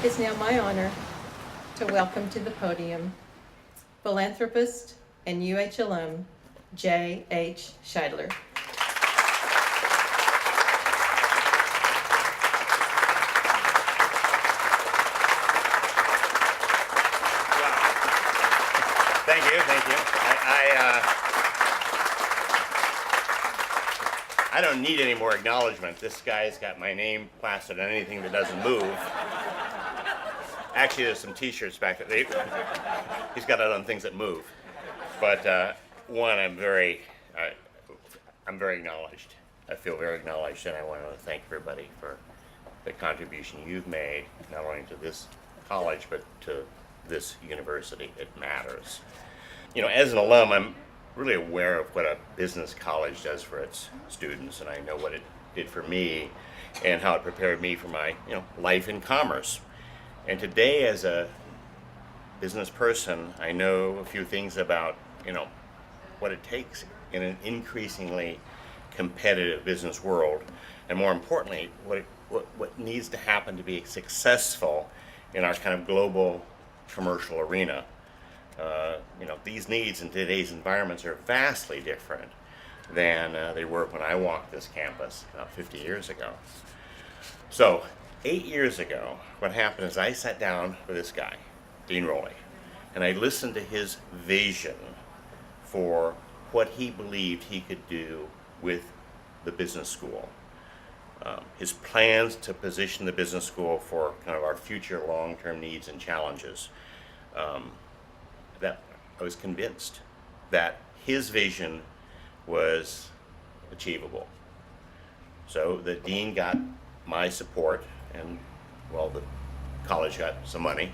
It's now my honor to welcome to the podium philanthropist and UH alum, J.H. Shidler. Thank you. I don't need any more acknowledgement. This guy's got my name plastered on anything that doesn't move. Actually, there's some T-shirts back there. He's got it on things that move. But one, I'm very acknowledged. I feel very acknowledged, and I want to thank everybody for the contribution you've made, not only to this college, but to this university. It matters. You know, as an alum, I'm really aware of what a business college does for its students, and I know what it did for me and how it prepared me for my, life in commerce. And today, as a business person, I know a few things about, what it takes in an increasingly competitive business world, and more importantly, what needs to happen to be successful in our kind of global commercial arena. These needs in today's environments are vastly different than they were when I walked this campus about 50 years ago. So, 8 years ago, what happened is I sat down with this guy, Dean Rowley, and I listened to his vision for what he believed he could do with the business school. His plans to position the business school for kind of our future long-term needs and challenges. That I was convinced that his vision was achievable. So the dean got my support, and the college got some money.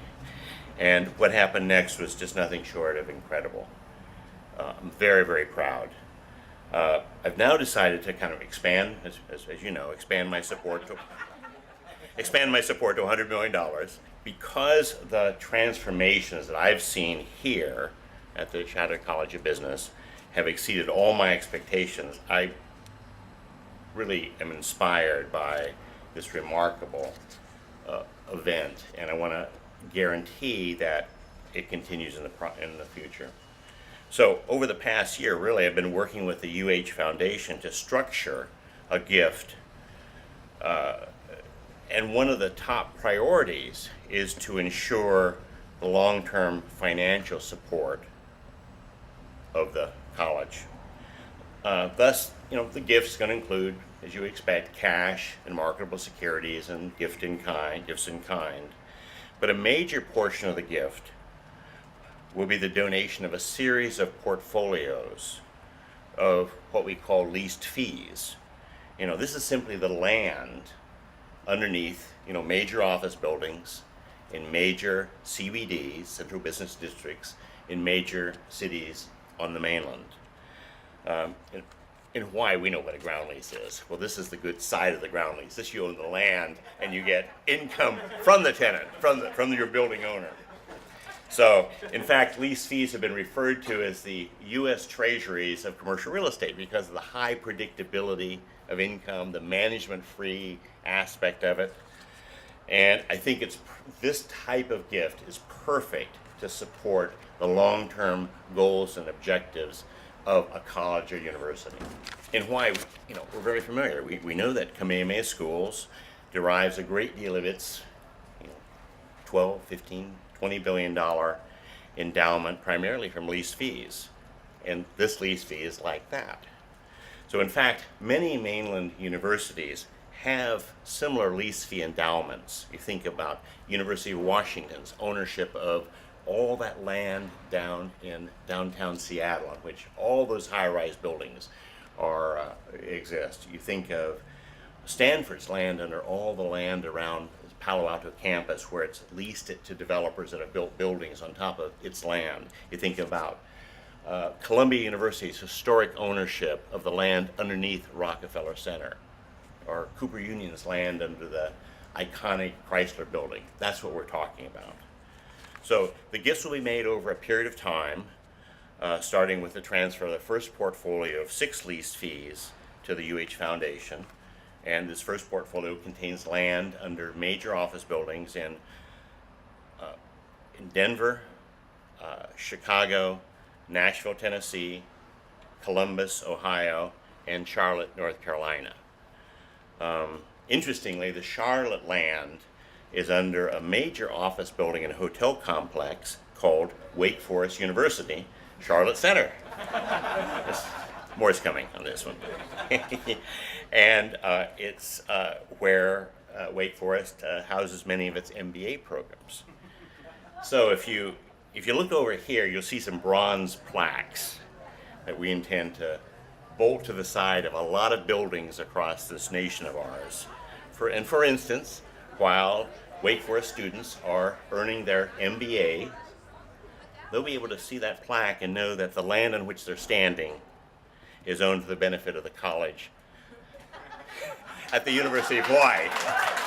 And what happened next was just nothing short of incredible. I'm very, very proud. I've now decided to kind of expand, as you know, expand my support to $100 million. Because the transformations that I've seen here at the Shidler College of Business have exceeded all my expectations, I really am inspired by this remarkable event, and I want to guarantee that it continues in the future. So over the past year, really, I've been working with the UH Foundation to structure a gift. And one of the top priorities is to ensure the long-term financial support of the college. Thus, the gift's going to include, as you expect, cash and marketable securities and gifts in kind. But a major portion of the gift will be the donation of a series of portfolios of what we call leased fees. This is simply the land underneath, major office buildings in major CBDs, central business districts, in major cities on the mainland. In Hawaii, we know what a ground lease is. Well, this is the good side of the ground lease. This, you own the land, and you get income from the tenant, from your building owner. So, in fact, lease fees have been referred to as the U.S. treasuries of commercial real estate because of the high predictability of income, the management-free aspect of it. And I think this type of gift is perfect to support the long-term goals and objectives of a college or university. In Hawaii, we're very familiar. We know that Kamehameha Schools derives a great deal of its 12, 15, $20 billion endowment primarily from lease fees. And this lease fee is like that. So in fact, many mainland universities have similar lease fee endowments. You think about University of Washington's ownership of all that land down in downtown Seattle, on which all those high-rise buildings exist. You think of Stanford's land under all the land around Palo Alto campus, where it's leased it to developers that have built buildings on top of its land. You think about Columbia University's historic ownership of the land underneath Rockefeller Center, or Cooper Union's land under the iconic Chrysler building. That's what we're talking about. So the gifts will be made over a period of time, starting with the transfer of the first portfolio of 6 lease fees to the UH Foundation. And this first portfolio contains land under major office buildings in in Denver, Chicago, Nashville, Tennessee, Columbus, Ohio, and Charlotte, North Carolina. Interestingly, the Charlotte land is under a major office building and hotel complex called Wake Forest University, Charlotte Center. More is coming on this one. And it's where Wake Forest houses many of its MBA programs. So if you look over here, you'll see some bronze plaques that we intend to bolt to the side of a lot of buildings across this nation of ours. For instance, while Wake Forest students are earning their MBA, they'll be able to see that plaque and know that the land on which they're standing is owned for the benefit of the college at the University of Hawaii.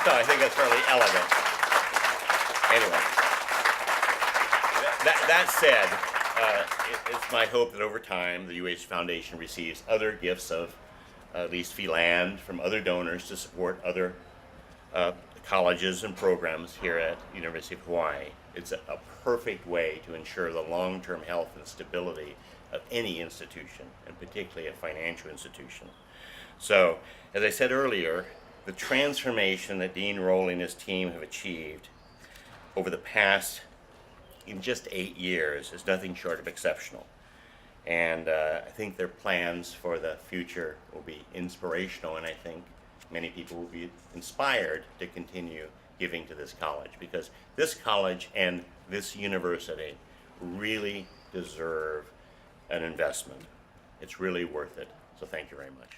So I think that's fairly elegant. Anyway, that said, it's my hope that over time the UH Foundation receives other gifts of at least fee land from other donors to support other colleges and programs here at University of Hawaii. It's a perfect way to ensure the long-term health and stability of any institution, and particularly a financial institution. So, as I said earlier, the transformation that Dean Rowley and his team have achieved over the past, in just 8 years, is nothing short of exceptional. And I think their plans for the future will be inspirational, and I think many people will be inspired to continue giving to this college, because this college and this university really deserve an investment. It's really worth it. So thank you very much.